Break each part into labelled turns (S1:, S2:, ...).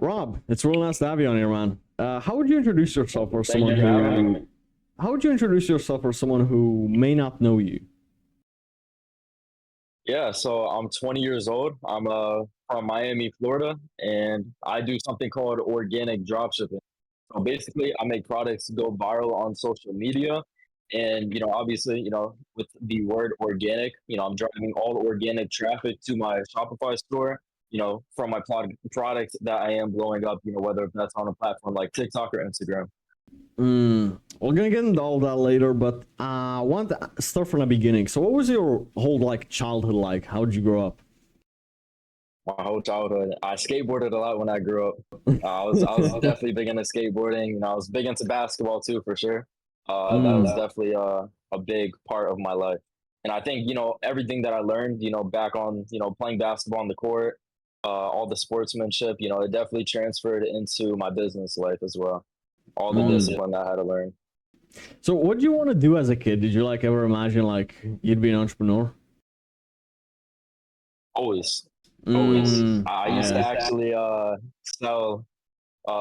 S1: Rob, it's real nice to have you on here, man. How would you introduce yourself for
S2: Thank
S1: someone
S2: you for having
S1: who?
S2: me.
S1: How would you introduce yourself for someone who may not know you?
S2: Yeah, so I'm 20 years old. I'm from Miami, Florida, and I do something called organic dropshipping. So basically, I make products go viral on social media, and obviously, with the word organic, I'm driving all organic traffic to my Shopify store. From my products that I am blowing up. Whether that's on a platform like TikTok or Instagram.
S1: We're gonna get into all that later, but I want to start from the beginning. So, what was your whole like childhood like? How did you grow up?
S2: My whole childhood. I skateboarded a lot when I grew up. I was definitely big into skateboarding. I was big into basketball too, for sure. That was definitely a big part of my life. And I think everything that I learned, back on playing basketball on the court, all the sportsmanship, it definitely transferred into my business life as well. All the discipline that I had to learn.
S1: So, what did you want to do as a kid? Did you like ever imagine like you'd be an entrepreneur?
S2: Always, always. I used to
S1: Yeah.
S2: actually sell.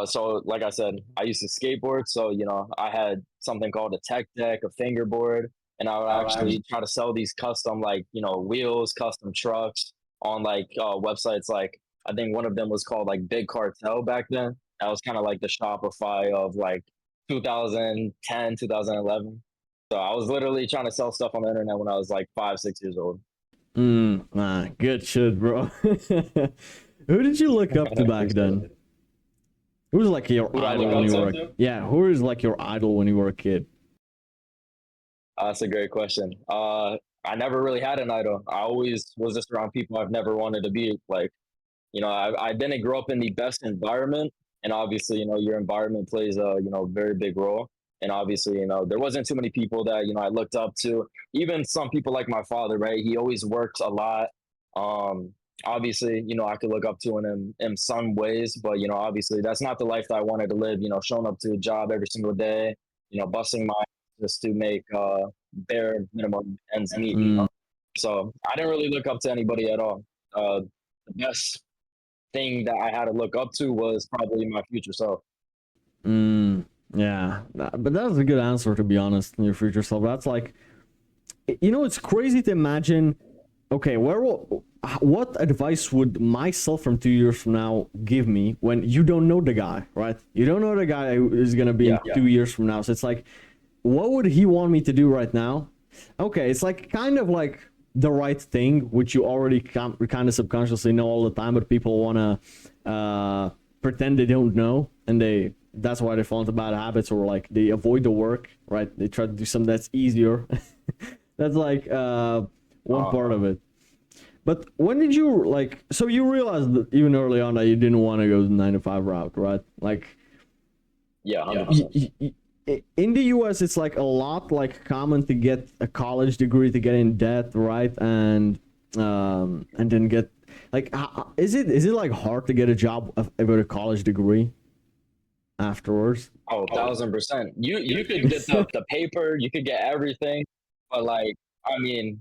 S2: So like I said, I used to skateboard. So, I had something called a tech deck, a fingerboard, and I would actually try to sell these custom like, wheels, custom trucks on like websites like I think one of them was called like Big Cartel back then. That was kind of like the Shopify of like 2010, 2011. So I was literally trying to sell stuff on the internet when I was like 5, 6 years old.
S1: Good shit, bro. Who did you look up to back then? Who was like your
S2: Who do I
S1: idol
S2: look
S1: when
S2: up
S1: you were
S2: to?
S1: yeah, who is like your idol when you were a kid?
S2: That's a great question. I never really had an idol. I always was just around people I've never wanted to be like. I didn't grow up in the best environment, and obviously, your environment plays a very big role. And obviously, there wasn't too many people that I looked up to. Even some people like my father, right? He always worked a lot. Um, Obviously, I could look up to in some ways, but obviously, that's not the life that I wanted to live. Showing up to a job every single day, busting my ass just to make bare minimum ends meet. So I didn't really look up to anybody at all. The best thing that I had to look up to was probably my future self.
S1: Yeah, but that was a good answer to be honest. In your future self, that's like, it's crazy to imagine. Okay, what advice would myself from 2 years from now give me when you don't know the guy, right? You don't know the guy who is gonna be in
S2: Yeah.
S1: 2 years from now. So it's like, what would he want me to do right now? Okay, it's like kind of like the right thing, which you already kind of subconsciously know all the time, but people want to pretend they don't know, and that's why they fall into bad habits, or like they avoid the work, right? They try to do something that's easier. That's like one part of it. But when did you like? So you realized that even early on that you didn't want to go the 9 to 5 route, right? Like,
S2: Yeah, 100%.
S1: in the US, it's like a lot like common to get a college degree to get in debt, right? And then get like, is it like hard to get a job with a college degree afterwards?
S2: Oh, 1,000%. You could get the paper, you could get everything, but like, I mean,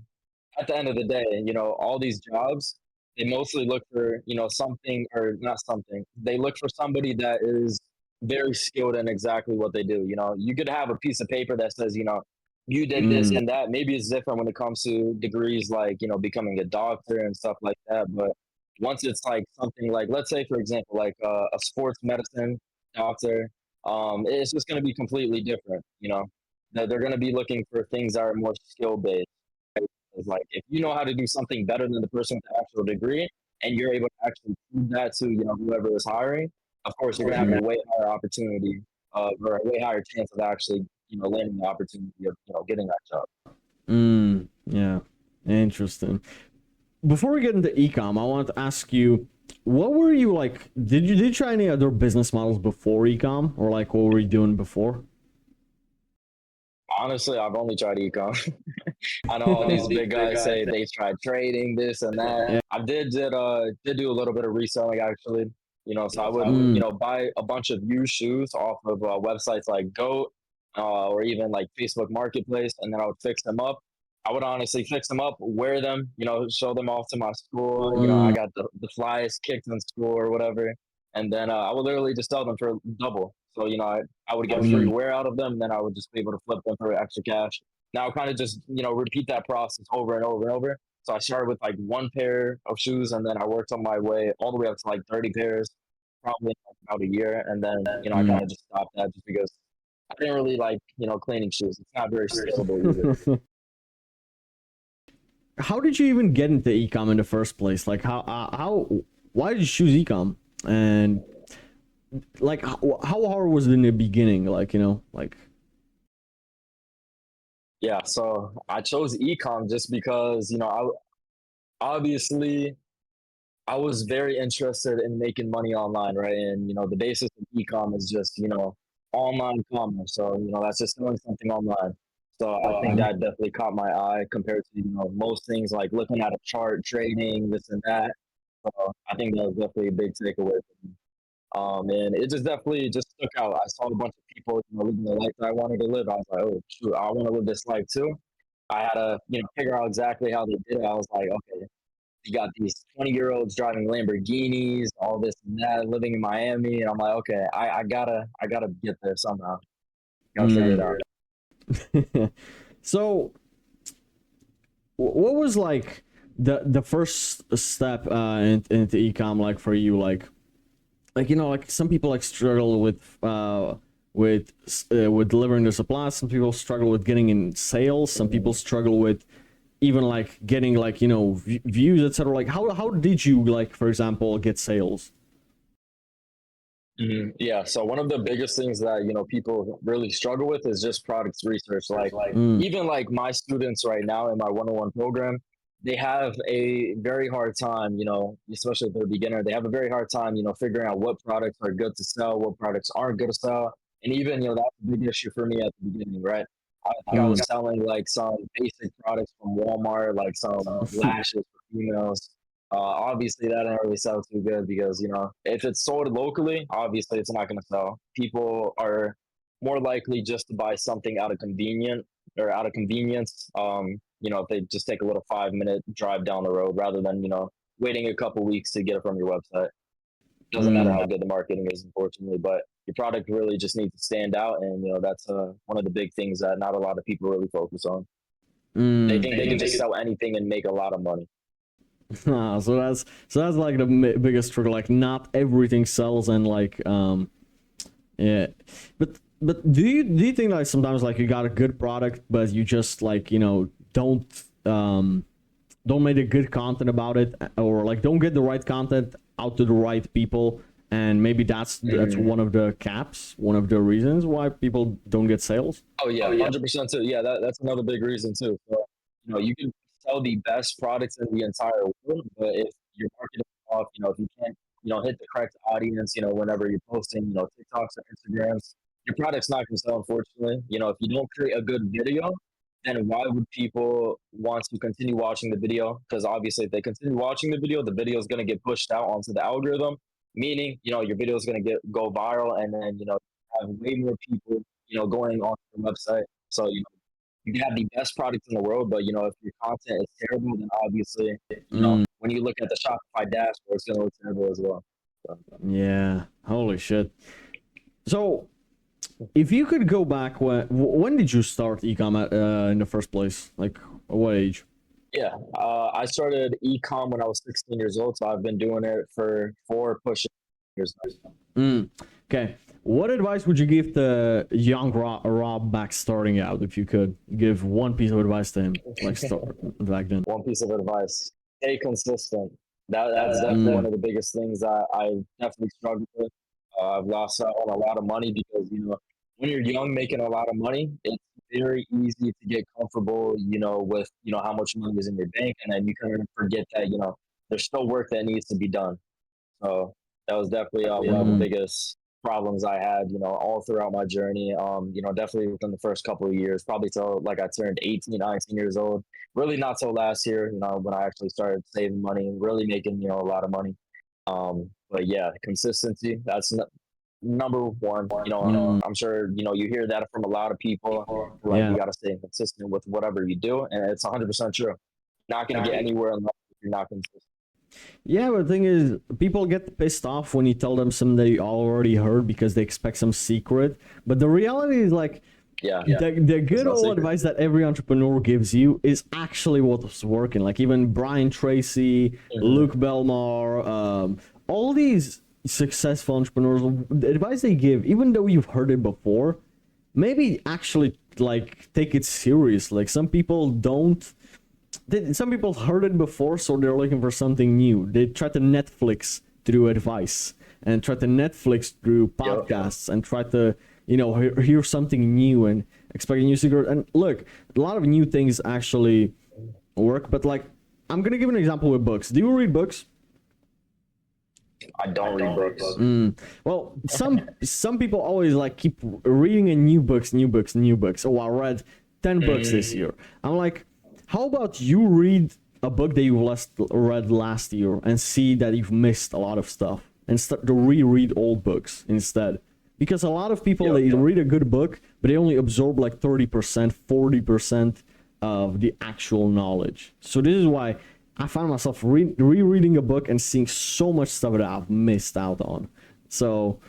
S2: at the end of the day, all these jobs, they mostly look for, something or not something. They look for somebody that is very skilled in exactly what they do. You could have a piece of paper that says, you did this and that. Maybe it's different when it comes to degrees like, becoming a doctor and stuff like that. But once it's like something like, let's say, for example, like a sports medicine doctor, it's just going to be completely different. They're going to be looking for things that are more skill based. It's like if you know how to do something better than the person with the actual degree, and you're able to actually prove that to whoever is hiring, of course you're gonna have a way higher opportunity or a way higher chance of actually landing the opportunity of getting that job.
S1: Yeah, interesting. Before we get into ecom, I want to ask you, what were you like? Did you try any other business models before ecom, or like what were you doing before?
S2: Honestly, I've only tried ecom. I know all these big guys say they tried trading this and that.
S1: Yeah.
S2: I did do a little bit of reselling actually. So I would buy a bunch of used shoes off of websites like Goat or even like Facebook Marketplace, and then I would fix them up. I would honestly fix them up, wear them, show them off to my school. I got the flyest kicked in school or whatever. and then I would literally just sell them for double. So I would get free
S1: Mm.
S2: wear out of them, and then I would just be able to flip them for extra cash. Now I kind of just repeat that process over and over and over. So I started with like one pair of shoes, and then I worked on my way all the way up to like 30 pairs, probably in about a year, and then I kind of just stopped that just because I didn't really like cleaning shoes. It's not very scalable either.
S1: How did you even get into ecom in the first place? Like why did you choose ecom? And like how hard was it in the beginning? Like, like
S2: Yeah, so I chose ecom just because obviously I was very interested in making money online, right? And the basis of ecom is just online commerce. So that's just selling something online. So I think that definitely caught my eye compared to most things like looking at a chart, trading, this and that. So I think that was definitely a big takeaway for me. And it just definitely just stuck out. I saw a bunch of people living the life that I wanted to live. I was like, oh shoot, I want to live this life too. I had to figure out exactly how they did it. I was like, okay, you got these 20-year-olds driving Lamborghinis, all this and that, living in Miami, and I'm like, okay, I gotta get there somehow. Gotta figure it out.
S1: So what was like the first step into ecom like for you? Like like some people like struggle with delivering the supplies. Some people struggle with getting in sales. Some people struggle with even like getting like views, etc. Like how did you, like, for example, get sales?
S2: Yeah, so one of the biggest things that people really struggle with is just product research. Like
S1: Mm.
S2: even like my students right now in my 101 program, they have a very hard time, especially if they're a beginner, they have a very hard time, figuring out what products are good to sell, what products aren't good to sell. And even, that's a big issue for me at the beginning, right? I think I was selling like some basic products from Walmart, like some lashes for females. Obviously, that didn't really sell too good because if it's sold locally, obviously it's not going to sell. People are more likely just to buy something out of convenience. If they just take a little 5-minute drive down the road rather than waiting a couple weeks to get it from your website. Doesn't matter how good the marketing is, unfortunately, but your product really just needs to stand out, and that's one of the big things that not a lot of people really focus on. They think they can just sell anything and make a lot of money.
S1: Ah, so that's like the biggest struggle. Like not everything sells, and like yeah, but do you think like sometimes like you got a good product, but you just like don't make a good content about it, or like don't get the right content out to the right people, and maybe that's one of the caps, one of the reasons why people don't get sales.
S2: Oh yeah, 100% too. Yeah, that's another big reason too. So, you can sell the best products in the entire world, but if your marketing is off, if you can't, hit the correct audience, whenever you're posting, TikToks or Instagrams, your product's not going to sell. Unfortunately, if you don't create a good video, then why would people want to continue watching the video? Because obviously, if they continue watching the video is going to get pushed out onto the algorithm, meaning your video is going to go viral, and then have way more people going on your website. So, you can have the best product in the world, but if your content is terrible, then obviously, when you look at the Shopify dashboard, it's gonna look terrible as well. So,
S1: Yeah, holy shit. So if you could go back, when did you start ecom in the first place? Like what age?
S2: yeah, I started ecom when I was 16 years old, so I've been doing it for 4 push years now.
S1: Okay. What advice would you give the young Rob back starting out, if you could give one piece of advice to him, like start back then?
S2: One piece of advice: stay consistent. That's definitely one of the biggest things that I definitely struggled with. I've lost out on a lot of money because when you're young making a lot of money, it's very easy to get comfortable, with how much money is in your bank, and then you kind of forget that there's still work that needs to be done. So that was definitely one of the biggest problems I had, all throughout my journey. Definitely within the first couple of years, probably till like I turned 18, 19 years old. Really not till last year, when I actually started saving money, really making, a lot of money. But yeah, consistency, that's number one. I'm sure, you hear that from a lot of people. Like
S1: Yeah.
S2: you got to stay consistent with whatever you do. And it's 100% true. Not going to get anywhere unless you're not consistent.
S1: Yeah, but the thing is, people get pissed off when you tell them something they already heard because they expect some secret. But the reality is, like,
S2: Yeah,
S1: the
S2: there's
S1: good
S2: no
S1: old
S2: secret.
S1: advice that every entrepreneur gives you is actually what's working. Like, even Brian Tracy,
S2: Hmm.
S1: Luke Belmar, all these successful entrepreneurs, the advice they give, even though you've heard it before, maybe actually like take it serious. Like, some people don't, some people heard it before, so they're looking for something new. They try to Netflix through advice and try to Netflix through
S2: Yep.
S1: podcasts and try to, hear something new and expect a new secret. And look, a lot of new things actually work, but like, I'm gonna give an example with books. Do you read books?
S2: I don't read books.
S1: Well, some people always like keep reading a new books, new books, new books. Oh, I read 10 books this year. I'm like, how about you read a book that you read last year and see that you've missed a lot of stuff and start to reread old books instead? Because a lot of people,
S2: Yep.
S1: they read a good book, but they only absorb like 30%, 40% of the actual knowledge. So this is why I found myself rereading a book and seeing so much stuff that I've missed out on. So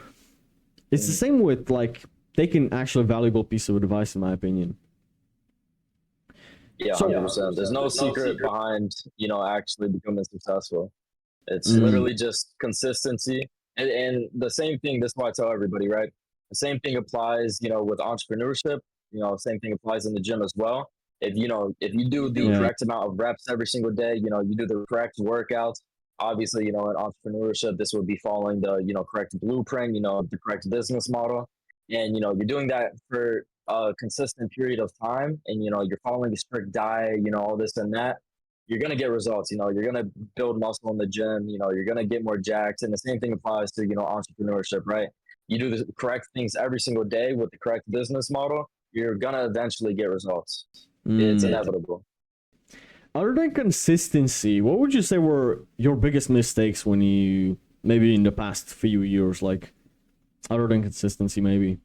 S1: it's the same with like taking actually a valuable piece of advice, in my opinion.
S2: Yeah,
S1: So
S2: 100%. There's no secret behind, actually becoming successful. It's
S1: mm,
S2: literally just consistency. And the same thing, this is why I tell everybody, right? The same thing applies, with entrepreneurship, same thing applies in the gym as well. If you do the
S1: yeah,
S2: correct amount of reps every single day, you do the correct workouts. Obviously, in entrepreneurship, this would be following the, correct blueprint, the correct business model. And, you're doing that for a consistent period of time and, you're following a strict diet, all this and that, you're going to get results. You're going to build muscle in the gym, you're going to get more jacked. And the same thing applies to, entrepreneurship, right? You do the correct things every single day with the correct business model, you're going to eventually get results. It's
S1: mm.
S2: inevitable.
S1: Other than consistency, what would you say were your biggest mistakes when you maybe in the past few years, like other than consistency, maybe?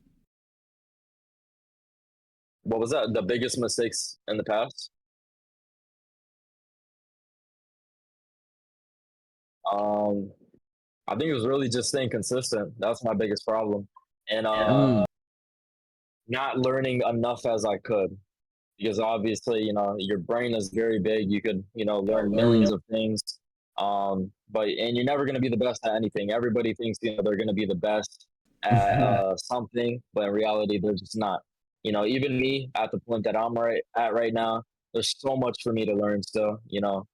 S2: What was that? The biggest mistakes in the past? Um, I think it was really just staying consistent. That's my biggest problem. And
S1: Mm,
S2: not learning enough as I could. Because obviously, your brain is very big. You could, learn
S1: mm,
S2: millions of things. But and you're never going to be the best at anything. Everybody thinks, they're going to be the best at something, but in reality, they're just not. Even me at the point that I'm right at right now, there's so much for me to learn still.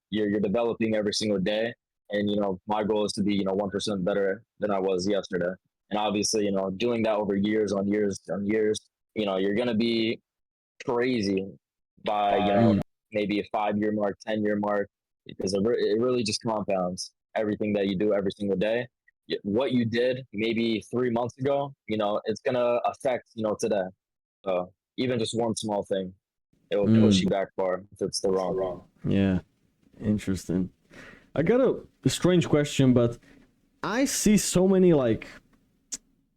S2: You're developing every single day, and my goal is to be 1% better than I was yesterday. And obviously, doing that over years on years on years, you're going to be crazy by
S1: mm,
S2: maybe a 5 year mark, 10 year mark, because it really just compounds everything that you do every single day. What you did maybe 3 months ago, it's gonna affect today. So even just one small thing, it will push
S1: mm.
S2: you back far if it's the wrong.
S1: Yeah, interesting. I got a strange question, but I see so many like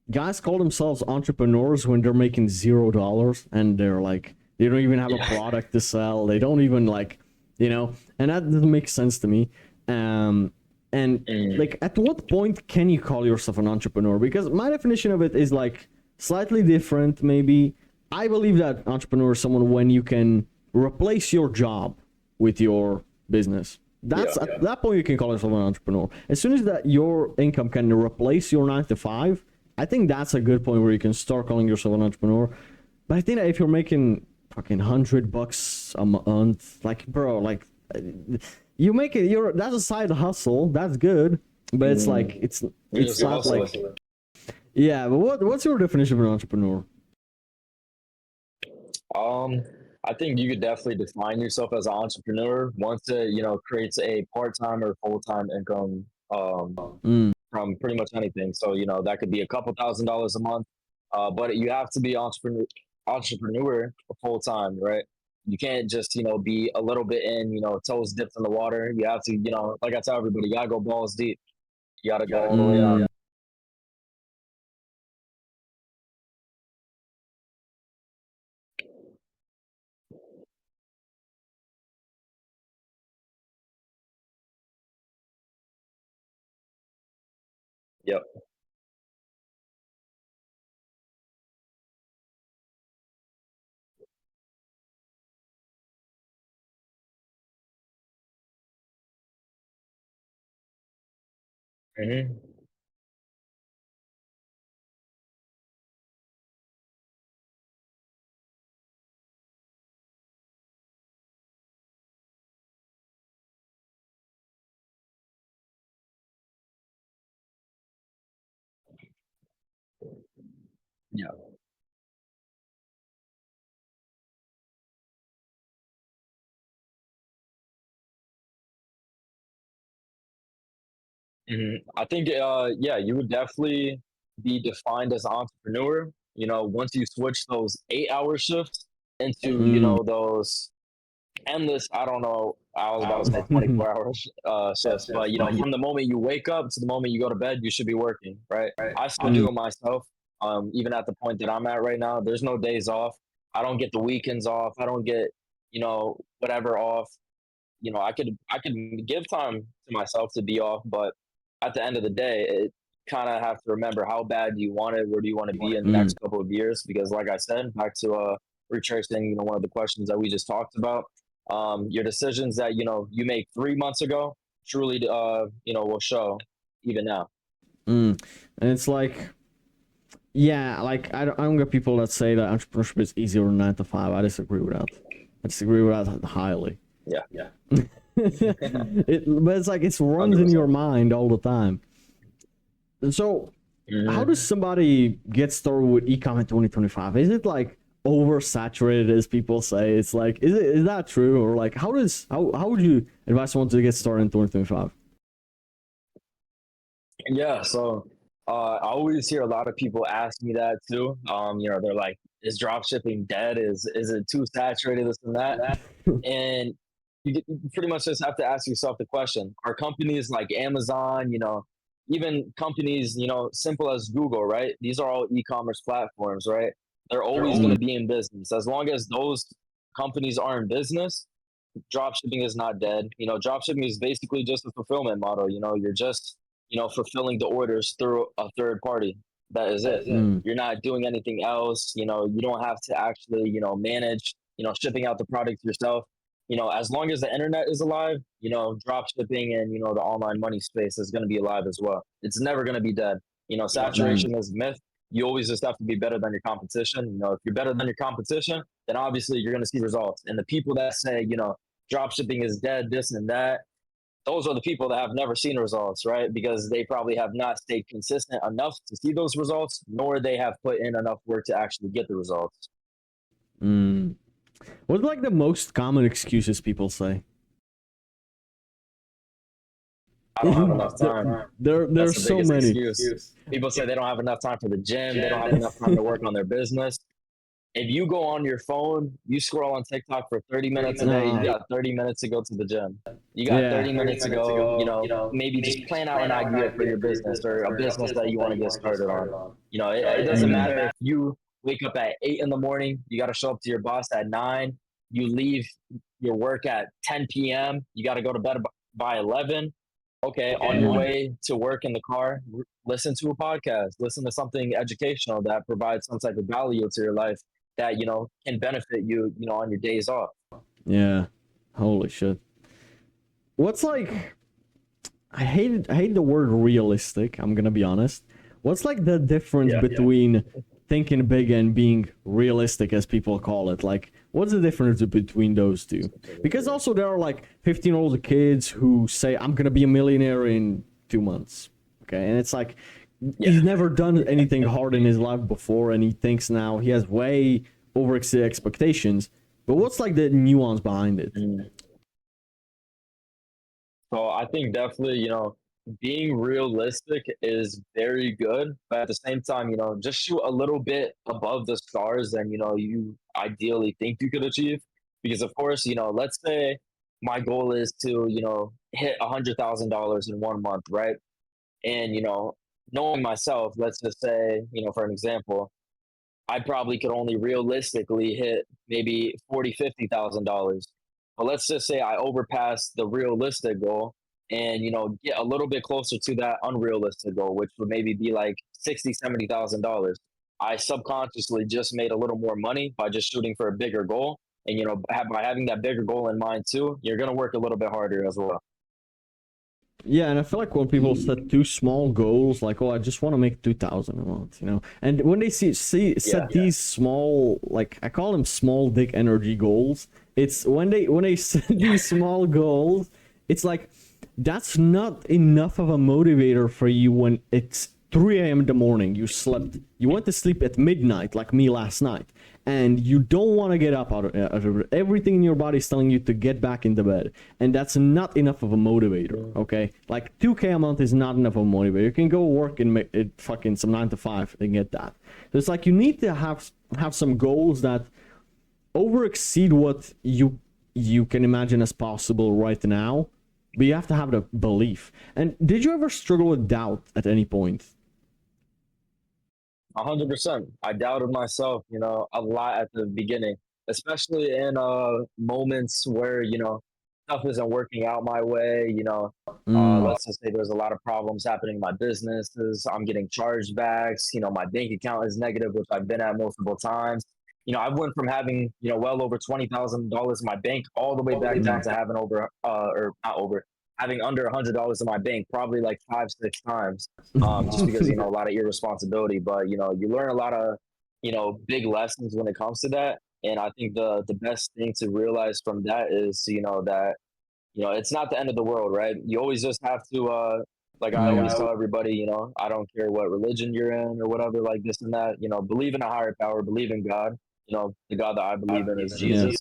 S1: guys call themselves entrepreneurs when they're making $0 and they're like they don't even have a
S2: Yeah.
S1: product to sell. They don't even like, and that doesn't make sense to me. Um, and
S2: Mm.
S1: like, at what point can you call yourself an entrepreneur? Because my definition of it is like slightly different. Maybe I believe that entrepreneur is someone when you can replace your job with your business. That's
S2: Yeah.
S1: at that point you can call yourself an entrepreneur. As soon as that your income can replace your 9 to 5, I think that's a good point where you can start calling yourself an entrepreneur. But I think that if you're making fucking $100 a month, like bro, like you make it. That's a side hustle. That's good, but it's like
S2: Mm. You're
S1: it's
S2: just
S1: not
S2: hustling.
S1: like yeah. But what's your definition of an entrepreneur?
S2: Um, I think you could definitely define yourself as an entrepreneur once it, creates a part-time or full-time income
S1: Mm,
S2: from pretty much anything. So, that could be a couple $1,000s a month. But you have to be entrepreneur full time, right? You can't just, be a little bit in, toes dipped in the water. You have to, like I tell everybody, you gotta go balls deep. You gotta go all the way
S1: mm.
S2: out. Yep. Hmm. Yeah. I think, yeah, you would definitely be defined as an entrepreneur. You know, once you switch those 8 hour shifts into, you
S1: Mm.
S2: know, those endless, I don't know, I was about to say 24 hour shifts, but, you know, from the moment you wake up to the moment you go to bed, you should be working, right? I still
S1: Mm.
S2: do it myself. Even at the point that I'm at right now, there's no days off. I don't get the weekends off. I don't get, you know, whatever off. You know, I could give time to myself to be off, but at the end of the day, it kind of have to remember how bad do you want it, where do you want to be in the
S1: Mm.
S2: next couple of years? Because, like I said, back to retracing, you know, one of the questions that we just talked about, your decisions that you know you make 3 months ago truly, you know, will show even now.
S1: Mm. And it's like, yeah, like I don't get people that say that entrepreneurship is easier than 9 to 5. I disagree with that. I disagree with that highly.
S2: Yeah,
S1: But it's like it's runs
S2: hundred
S1: in your
S2: percent.
S1: mind all the time. And so, how does
S2: Mm-hmm.
S1: somebody get started with ecom in 2025? Is it like oversaturated as people say? It's like, is that true, or like how would you advise someone to get started in 2025?
S2: Yeah, so I always hear a lot of people ask me that too. You know, they're like, "Is drop shipping dead? Is it too saturated? This and that." And you pretty much just have to ask yourself the question: are companies like Amazon, you know, even companies, you know, simple as Google, right? These are all e-commerce platforms, right? They're always going
S1: Mm.
S2: to be in business as long as those companies are in business. Drop shipping is not dead. You know, drop shipping is basically just a fulfillment model. You know, you're just, you know, fulfilling the orders through a third party. That is it.
S1: Mm.
S2: You're not doing anything else. You know, you don't have to actually, you know, manage, you know, shipping out the product yourself. You know, as long as the internet is alive, you know, drop shipping and, you know, the online money space is going to be alive as well. It's never going to be dead. You know,
S1: Mm.
S2: saturation is a myth. You always just have to be better than your competition. You know, if you're better than your competition, then obviously you're going to see results. And the people that say, you know, drop shipping is dead, this and that, those are the people that have never seen results, right? Because they probably have not stayed consistent enough to see those results, nor they have put in enough work to actually get the results.
S1: Mm. What's like the most common excuses people say?
S2: I don't have enough
S1: there,
S2: time. That's
S1: there's
S2: the
S1: so
S2: biggest
S1: many.
S2: excuse. People say they don't have enough time for the gym, they don't have enough time to work on their business. If you go on your phone, you scroll on TikTok for 30 minutes a day, you
S1: Nah.
S2: got 30 minutes to go to the gym. You got
S1: Yeah.
S2: 30 minutes to go, you know, maybe just plan out an idea for your business or a business that you want to get started on. You know, it doesn't
S1: Mm.
S2: matter if you wake up at 8 in the morning, you got to show up to your boss at 9, you leave your work at 10 p.m., you got to go to bed by 11. Okay, on your
S1: Mm.
S2: way to work in the car, listen to a podcast, listen to something educational that provides some type of value to your life that you know can benefit you, you know, on your days off.
S1: Yeah. Holy shit. What's like I hate the word realistic, I'm gonna be honest. What's like the difference
S2: Yeah.
S1: between thinking big and being realistic as people call it? Like what's the difference between those two? Because also there are like 15-year-old kids who say I'm gonna be a millionaire in 2 months. Okay, and it's like
S2: Yeah.
S1: he's never done anything hard in his life before and he thinks now he has way over expectations. But what's like the nuance behind it?
S2: Mm. So I think definitely, you know, being realistic is very good, but at the same time, you know, just shoot a little bit above the stars than, you know, you ideally think you could achieve. Because of course, you know, let's say my goal is to, you know, hit $100,000 in 1 month, right? And, you know, knowing myself, let's just say, you know, for an example, I probably could only realistically hit maybe 40, $50,000. But let's just say I overpass the realistic goal. and get a little bit closer to that unrealistic goal, which would maybe be like 60, $70,000. I subconsciously just made a little more money by just shooting for a bigger goal, and by having that bigger goal in mind too, you're gonna work a little bit harder as well.
S1: Yeah, and I feel like when people set too small goals, like, oh, I just want to make 2,000 a month, and when they set these small, like, I call them small dick energy goals. It's when they set these small goals, it's like that's not enough of a motivator for you when it's 3 a.m. in the morning. You went to sleep at midnight, like me last night, and you don't want to get up out of it. Everything in your body is telling you to get back into bed, and that's not enough of a motivator. Okay, like 2K a month is not enough of a motivator. You can go work and make it fucking some 9 to 5 and get that. So it's like you need to have some goals that over exceed what you can imagine as possible right now, but you have to have the belief. And did you ever struggle with doubt at any point?
S2: 100%. I doubted myself, a lot at the beginning, especially in moments where stuff isn't working out my way. Let's just say there's a lot of problems happening in my businesses. I'm getting chargebacks. My bank account is negative, which I've been at multiple times. I went from having well over $20,000 in my bank all the way back down to having over or not over having under $100 in my bank probably like 5-6 times, just because a lot of irresponsibility. But you learn a lot of big lessons when it comes to that, and I think the best thing to realize from that is that it's not the end of the world, right? You always just have to like I always tell everybody, I don't care what religion you're in or whatever, like this and that, believe in a higher power, believe in God. The God that I believe in is Jesus.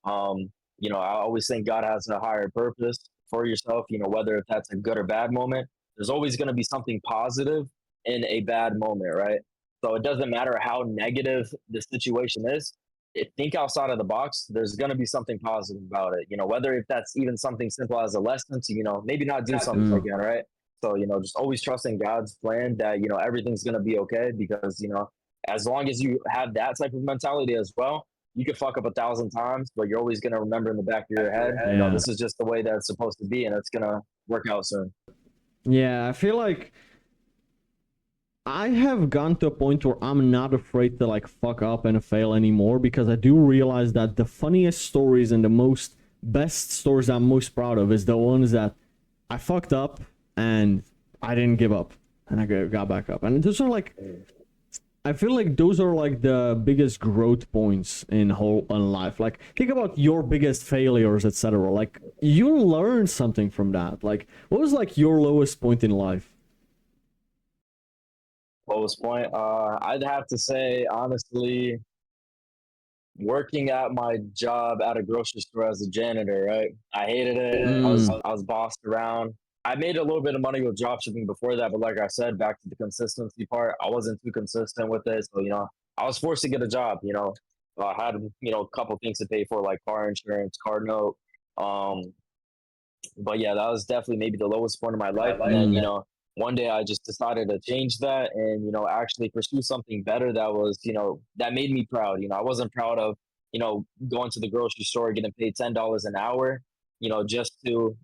S2: um I always think God has a higher purpose for yourself, whether if that's a good or bad moment. There's always going to be something positive in a bad moment, right? So it doesn't matter how negative the situation is. Think outside of the box. There's going to be something positive about it, whether if that's even something simple as a lesson to maybe not do something again, right? So just always trusting God's plan that everything's going to be okay, because as long as you have that type of mentality as well, you could fuck up 1,000 times, but you're always going to remember in the back of your head, this is just the way that it's supposed to be, and it's going to work out soon.
S1: Yeah, I feel like I have gone to a point where I'm not afraid to like fuck up and fail anymore, because I do realize that the funniest stories and the most best stories I'm most proud of is the ones that I fucked up and I didn't give up and I got back up. And those are like, I feel like those are like the biggest growth points in life. Like think about your biggest failures, etc. Like you learn something from that. Like what was like your lowest point in life?
S2: Lowest point, I'd have to say honestly, working at my job at a grocery store as a janitor, right? I hated it. I was bossed around. I made a little bit of money with drop shipping before that, but like I said, back to the consistency part, I wasn't too consistent with it. So, I was forced to get a job, I had, a couple things to pay for, like car insurance, car note. Um, but yeah, that was definitely maybe the lowest point of my life. And then, one day I just decided to change that and, actually pursue something better that was, that made me proud. I wasn't proud of, going to the grocery store, getting paid $10 an hour, just to,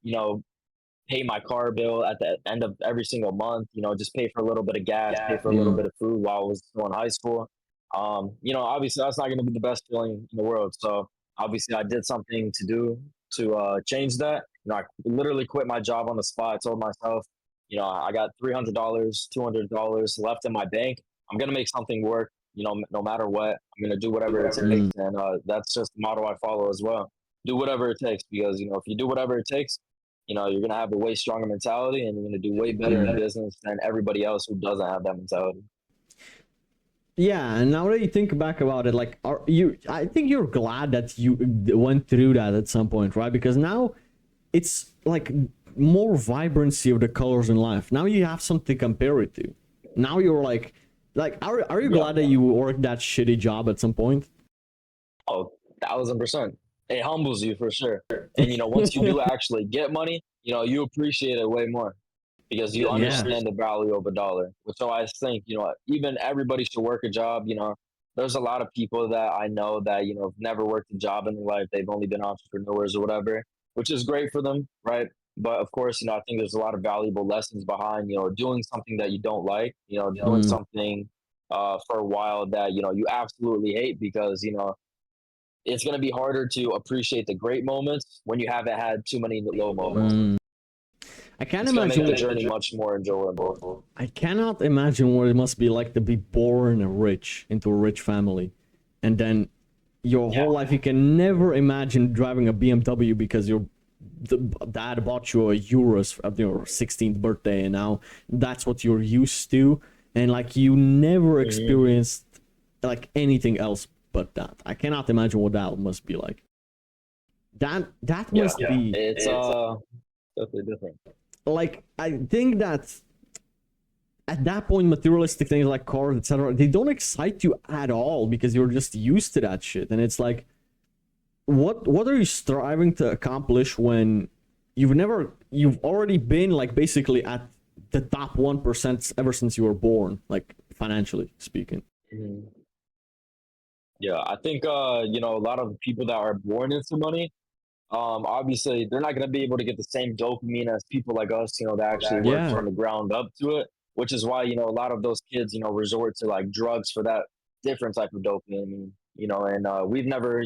S2: pay my car bill at the end of every single month, just pay for a little bit of gas, pay for a little bit of food while I was still in high school. Obviously that's not going to be the best feeling in the world. So obviously I did something to do to change that. I literally quit my job on the spot. I told myself, I got $300, $200 left in my bank. I'm going to make something work, no matter what. I'm going to do whatever it takes. And that's just the motto I follow as well. Do whatever it takes, because, if you do whatever it takes, you're going to have a way stronger mentality, and you're going to do way better in business than everybody else who doesn't have that mentality.
S1: Yeah, and now that you think back about it, like, I think you're glad that you went through that at some point, right? Because now it's like more vibrancy of the colors in life. Now you have something to compare it to. Now you're like, are you glad that you worked that shitty job at some point?
S2: Oh, 1,000%. It humbles you for sure. And once you do actually get money, you appreciate it way more, because you understand the value of a dollar. So I think, even everybody should work a job. There's a lot of people that I know that, have never worked a job in their life. They've only been entrepreneurs or whatever, which is great for them, right? But of course, I think there's a lot of valuable lessons behind, doing something that you don't like, doing
S1: Mm,
S2: something for a while that, you absolutely hate because, it's going to be harder to appreciate the great moments when you haven't had too many low moments.
S1: mm. I can't
S2: It's going to make the
S1: imagine.
S2: journey much more enjoyable.
S1: I cannot imagine what it must be like to be born rich into a rich family, and then your
S2: Yeah.
S1: whole life you can never imagine driving a BMW because your dad bought you a Urus at your 16th birthday, and now that's what you're used to, and like you never
S2: Mhm.
S1: experienced like anything else but that. I cannot imagine what that must be like. That
S2: Yeah.
S1: must be
S2: It's definitely different.
S1: like, I think that at that point materialistic things like cars, etc., they don't excite you at all because you're just used to that shit. And it's like, what are you striving to accomplish when you've already been like basically at the top 1% ever since you were born, like financially speaking.
S2: Mhm. Yeah, I think a lot of people that are born into money, obviously they're not going to be able to get the same dopamine as people like us, that actually work
S1: Yeah.
S2: from the ground up to it, which is why, a lot of those kids, resort to like drugs for that different type of dopamine, and we've never,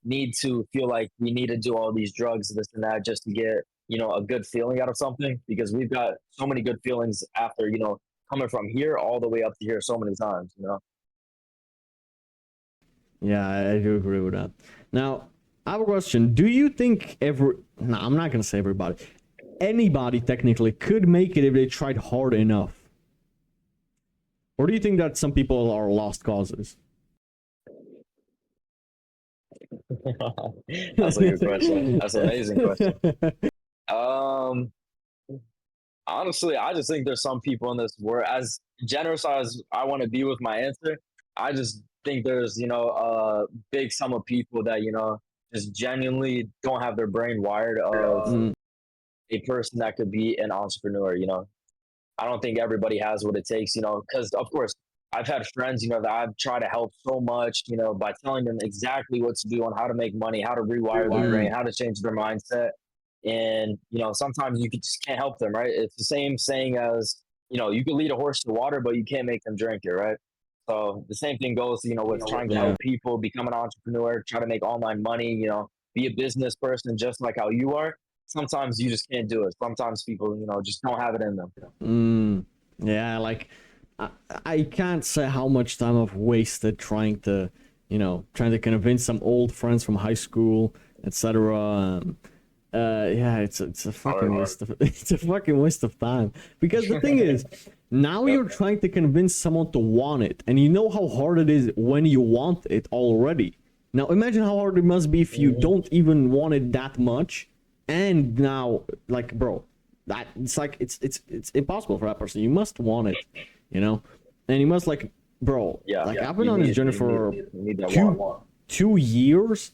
S2: need to feel like we need to do all these drugs, this and that, just to get, a good feeling out of something because we've got so many good feelings after, coming from here all the way up to here so many times.
S1: Yeah, I do agree with that. Now, I have a question. Do you think no, I'm not gonna say everybody, anybody technically could make it if they tried hard enough? Or do you think that some people are lost causes?
S2: That's a good question. That's an amazing question. Um, Honestly, I just think there's some people in this world, as generous as I want to be with my answer, I just think there's, a big sum of people that, just genuinely don't have their brain wired of
S1: Mm,
S2: a person that could be an entrepreneur. I don't think everybody has what it takes, because of course I've had friends, that I've tried to help so much, by telling them exactly what to do on how to make money, how to rewire their
S1: mm,
S2: brain, how to change their mindset. And, sometimes you just can't help them, right? It's the same saying as, you can lead a horse to water, but you can't make them drink it, right? So the same thing goes, with trying to
S1: yeah.
S2: help people become an entrepreneur, try to make online money, be a business person just like how you are. Sometimes you just can't do it. Sometimes people, just don't have it in them.
S1: Mm, yeah, like I, I can't say how much time I've wasted trying to convince some old friends from high school, etc. Yeah, it's a fucking
S2: Or
S1: waste of it's a fucking waste of time because the thing is, now you're trying to convince someone to want it, and you know how hard it is when you want it already. Now imagine how hard it must be if you
S2: Mhm.
S1: don't even want it that much, and now like bro, that it's like it's impossible for that person. You must want it, you know, and you must like bro,
S2: Yeah,
S1: like I've been
S2: you
S1: on this
S2: need
S1: journey
S2: you need
S1: for
S2: you need that want.
S1: two 2 years.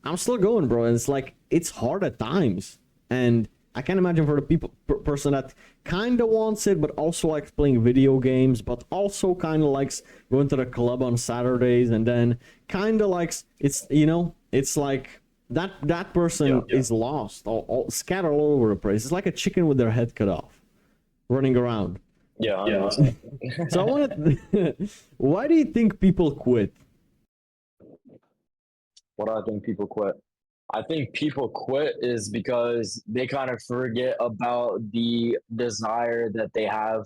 S1: I'm still going, bro, and it's like it's hard at times, and I can't imagine for the person that kind of wants it, but also likes playing video games, but also kind of likes going to the club on Saturdays, and then kind of likes it's like that person
S2: Yeah.
S1: is lost, all scattered all over the place. It's like a chicken with their head cut off, running around.
S2: Yeah, 100%.
S1: So I wanted, why do you think people quit?
S2: What do I think people quit? I think people quit is because they kind of forget about the desire that they have,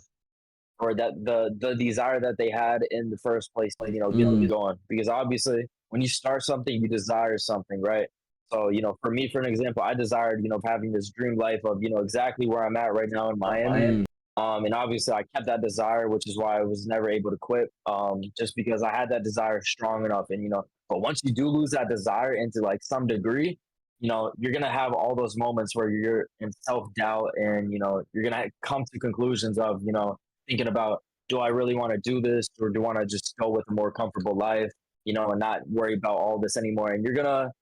S2: or that the desire that they had in the first place to get them
S1: Mm,
S2: going. Because obviously, when you start something, you desire something, right? So for me, for an example, I desired having this dream life of exactly where I'm at right now in Miami.
S1: mm,
S2: And obviously, I kept that desire, which is why I was never able to quit. Just because I had that desire strong enough, and but once you do lose that desire into like some degree, you're gonna have all those moments where you're in self doubt, and you're gonna come to conclusions of thinking about, do I really want to do this, or do I want to just go with a more comfortable life, and not worry about all this anymore. And you're gonna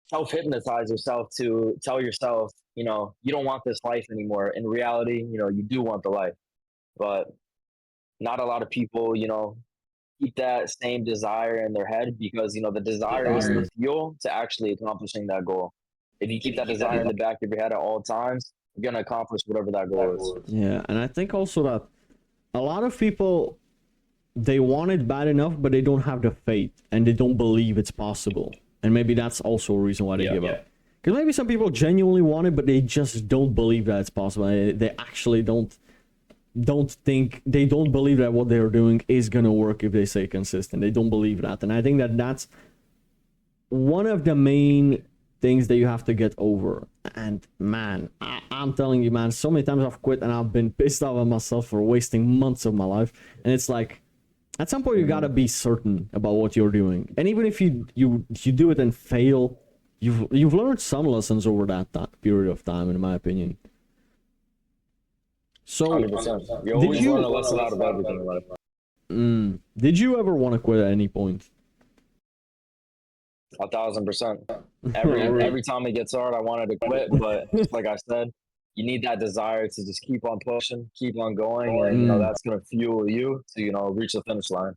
S2: self hypnotize yourself to tell yourself, you don't want this life anymore. In reality, you do want the life, but not a lot of people, keep that same desire in their head because, the desire is the
S1: mm.
S2: fuel to actually accomplishing that goal. If you keep that desire in the back of your head at all times, gonna accomplish whatever that goal is.
S1: Yeah, and I think also that a lot of people, they want it bad enough, but they don't have the faith and they don't believe it's possible. And maybe that's also a reason why they give up. Because maybe some people genuinely want it, but they just don't believe that it's possible. They actually don't think, they don't believe that what they're doing is gonna work if they stay consistent. They don't believe that, and I think that that's one of the main things that you have to get over. And man, I'm telling you, man, so many times I've quit and I've been pissed off at myself for wasting months of my life. And it's like, at some point you gotta be certain about what you're doing. And even if you do it and fail, you've learned some lessons over that period of time, in my opinion. So
S2: 100%. You always learn a lesson out of everything in life.
S1: Did you ever want to quit at any point?
S2: 1,000%. Every time it gets hard, I wanted to quit, but just like I said, you need that desire to just keep on pushing, keep on going, and you know that's gonna fuel you to reach the finish line.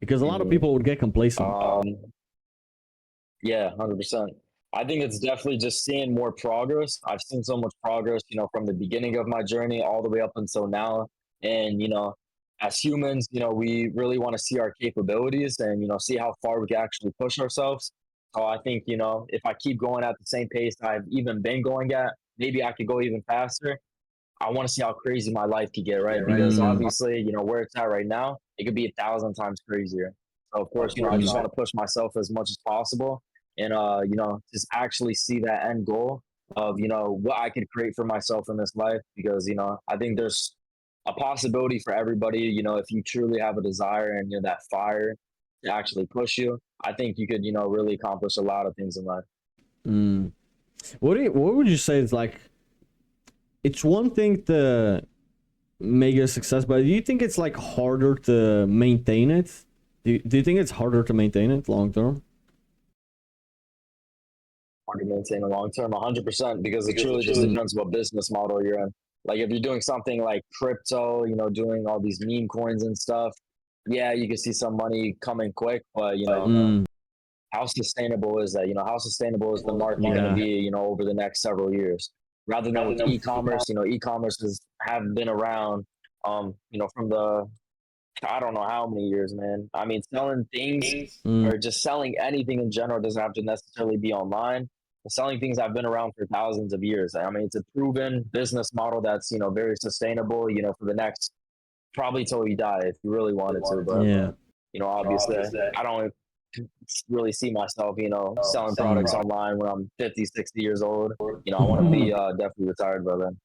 S1: Because a lot of people would get complacent.
S2: Yeah, 100%. I think it's definitely just seeing more progress. I've seen so much progress, from the beginning of my journey all the way up until now. And, as humans, we really want to see our capabilities and, see how far we can actually push ourselves. So I think, if I keep going at the same pace I've even been going at, maybe I could go even faster. I want to see how crazy my life could get, right? Because obviously, where it's at right now, it could be 1,000 times crazier. So of course, I just want to push myself as much as possible and just actually see that end goal of, what I could create for myself in this life. Because, I think there's a possibility for everybody, if you truly have a desire and that fire to actually push you, I think you could, really accomplish a lot of things in life.
S1: What would you say is like, it's one thing to make a success, but do you think it's like harder to maintain it? Do you think it's harder to maintain it long term?
S2: Hard to maintain a long term, 100%, because it truly just depends what business model you're in. Like if you're doing something like crypto, doing all these meme coins and stuff, yeah, you can see some money coming quick, but how sustainable is that? How sustainable is the market going to be, over the next several years? Rather than with e-commerce, e-commerce have been around, from the, I don't know how many years, man. I mean, selling things or just selling anything in general doesn't have to necessarily be online. Selling things have been around for thousands of years. I mean, it's a proven business model that's, very sustainable, for the next, probably till you die if you really wanted to. But, obviously, I don't really see myself, selling products online when I'm 50, 60 years old. I want to be definitely retired by then.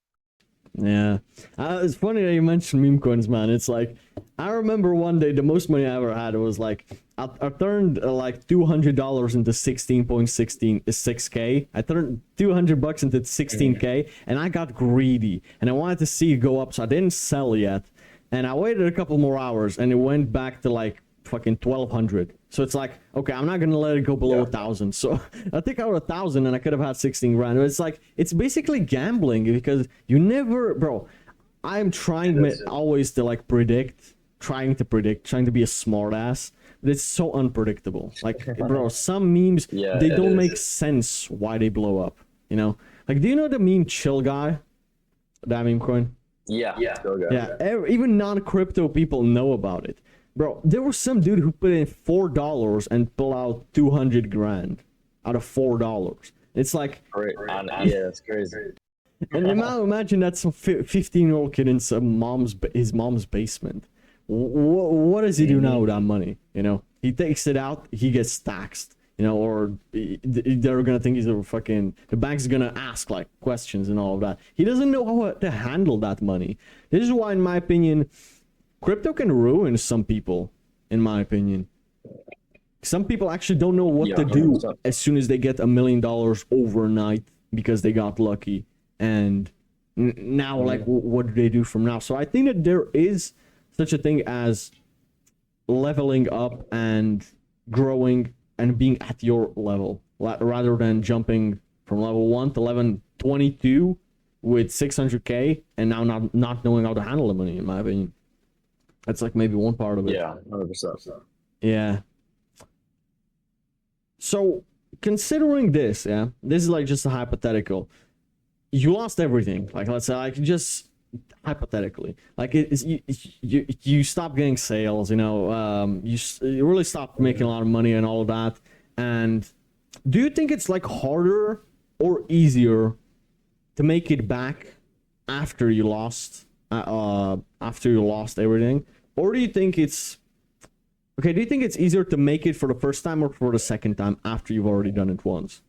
S1: Yeah. It's funny that you mentioned meme coins, man. It's like, I remember one day the most money I ever had was like, I turned like $200 into 16.6K. I turned $200 into 16K, and I got greedy, and I wanted to see it go up, so I didn't sell yet. And I waited a couple more hours, and it went back to like fucking 1,200. So it's like, okay, I'm not gonna let it go below 1,000. So I think I was 1,000 and I could have had 16 grand. It's like, it's basically gambling because you never, bro. I'm trying always to like trying to be a smart ass, but it's so unpredictable. Like, bro, some memes, they don't make sense why they blow up. Like, do you know the meme chill guy? That meme coin?
S2: Yeah.
S1: Even non-crypto people know about it. Bro, there was some dude who put in $4 and pull out 200 grand out of $4. It's like,
S2: it's crazy.
S1: And now imagine that's some 15-year-old kid in his mom's basement. What does he do now with that money? He takes it out, he gets taxed. Or they're gonna think he's the bank's gonna ask like questions and all of that. He doesn't know how to handle that money. This is why, in my opinion, crypto can ruin some people, in my opinion. Some people actually don't know what to do 100%. As soon as they get $1 million overnight because they got lucky. And now, like, what do they do from now? So I think that there is such a thing as leveling up and growing and being at your level, rather than jumping from level 1 to level 22 with 600K and now not knowing how to handle the money, in my opinion. That's like maybe one part of it.
S2: Yeah, 100%.
S1: Yeah. So considering this, yeah, this is like just a hypothetical. You lost everything. Like let's say, like just hypothetically, like you stop getting sales. You really stop making a lot of money and all of that. And do you think it's like harder or easier to make it back after you lost everything, or do you think it's okay? Do you think it's easier to make it for the first time or for the second time after you've already done it once?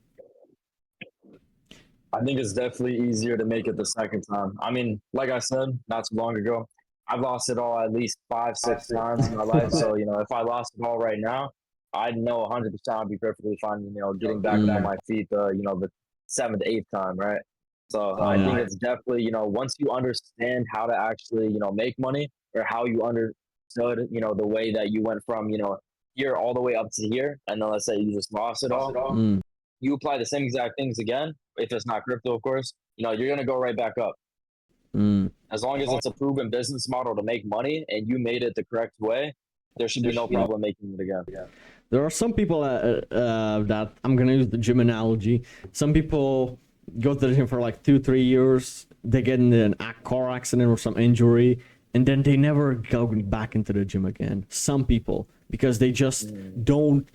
S2: I think it's definitely easier to make it the second time. I mean, like I said not too long ago, I've lost it all at least 5, 6 times in my life. So, if I lost it all right now, I'd know 100% I'd be perfectly fine, getting back up on my feet, the seventh, eighth time, right? So I think it's definitely, once you understand how to actually, make money or how you understood, the way that you went from, here all the way up to here, and then let's say you just lost it all, you apply the same exact things again, if it's not crypto, of course, you're going to go right back up. As long as it's a proven business model to make money and you made it the correct way, there should be no problem making it again.
S1: There are some people that I'm going to use the gym analogy. Some people go to the gym for like 2-3 years. They get in a car accident or some injury, and then they never go back into the gym again. Some people, because they just don't,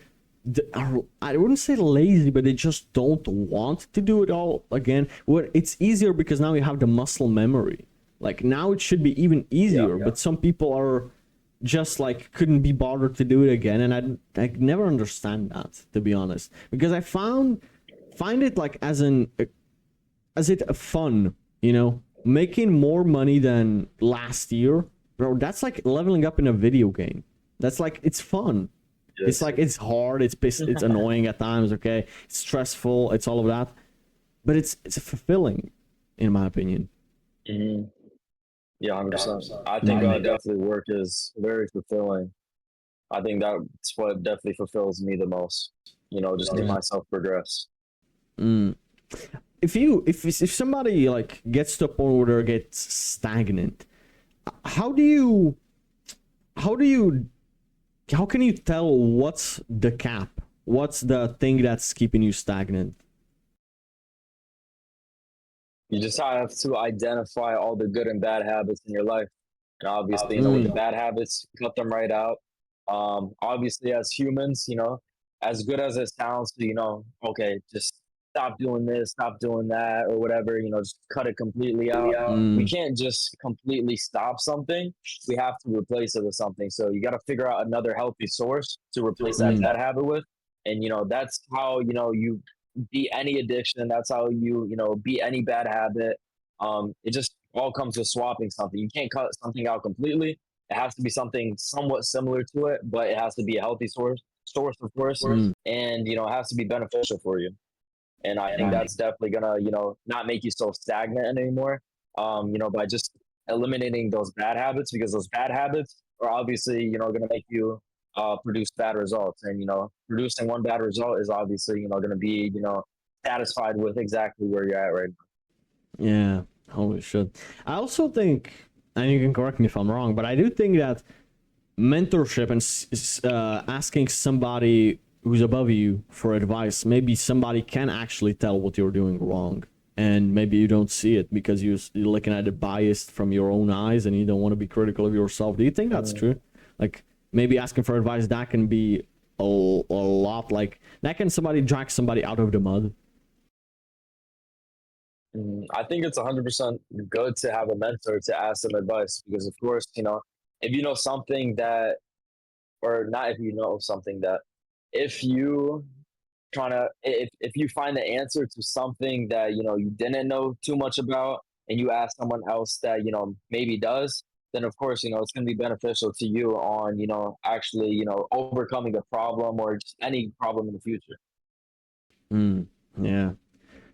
S1: I wouldn't say lazy, but they just don't want to do it all again. Well, it's easier because now you have the muscle memory. Like now it should be even easier, but some people are just like couldn't be bothered to do it again, and I never understand that, to be honest, because I find it like as it a fun, making more money than last year, bro. That's like leveling up in a video game. That's like it's fun. Yes. It's like it's hard, it's annoying at times, okay, it's stressful, it's all of that, but it's fulfilling, in my opinion.
S2: Yeah, 100%. I think definitely work is very fulfilling. I think that's what definitely fulfills me the most. Just see myself progress.
S1: If somebody like gets to a point where they get stagnant, how can you tell what's the cap? What's the thing that's keeping you stagnant?
S2: You just have to identify all the good and bad habits in your life. And obviously, with the bad habits, cut them right out. Obviously, as humans, as good as it sounds to, okay, just stop doing this, stop doing that, or whatever, just cut it completely out. We can't just completely stop something. We have to replace it with something. So you got to figure out another healthy source to replace that bad habit with. And, that's how, you beat any addiction. That's how you beat any bad habit. It just all comes with swapping something. You can't cut something out completely. It has to be something somewhat similar to it, but it has to be a healthy source of course, and it has to be beneficial for you. And I think that's definitely gonna not make you so stagnant anymore. By just eliminating those bad habits, because those bad habits are obviously gonna make you produce bad results, and producing one bad result is obviously going to be satisfied with exactly where you're at right now.
S1: Yeah, always should. I also think, and you can correct me if I'm wrong, but I do think that mentorship and asking somebody who's above you for advice, maybe somebody can actually tell what you're doing wrong, and maybe you don't see it because you're looking at it biased from your own eyes and you don't want to be critical of yourself. Do you think that's true? Like maybe asking for advice, that can be a lot, like that can somebody drag somebody out of the mud.
S2: I think it's 100% good to have a mentor to ask them advice, because of course, if you know something that, or not if you know something that, if you if you find the answer to something that you didn't know too much about, and you ask someone else that maybe does, then of course it's going to be beneficial to you on actually overcoming a problem or just any problem in the future.
S1: Yeah.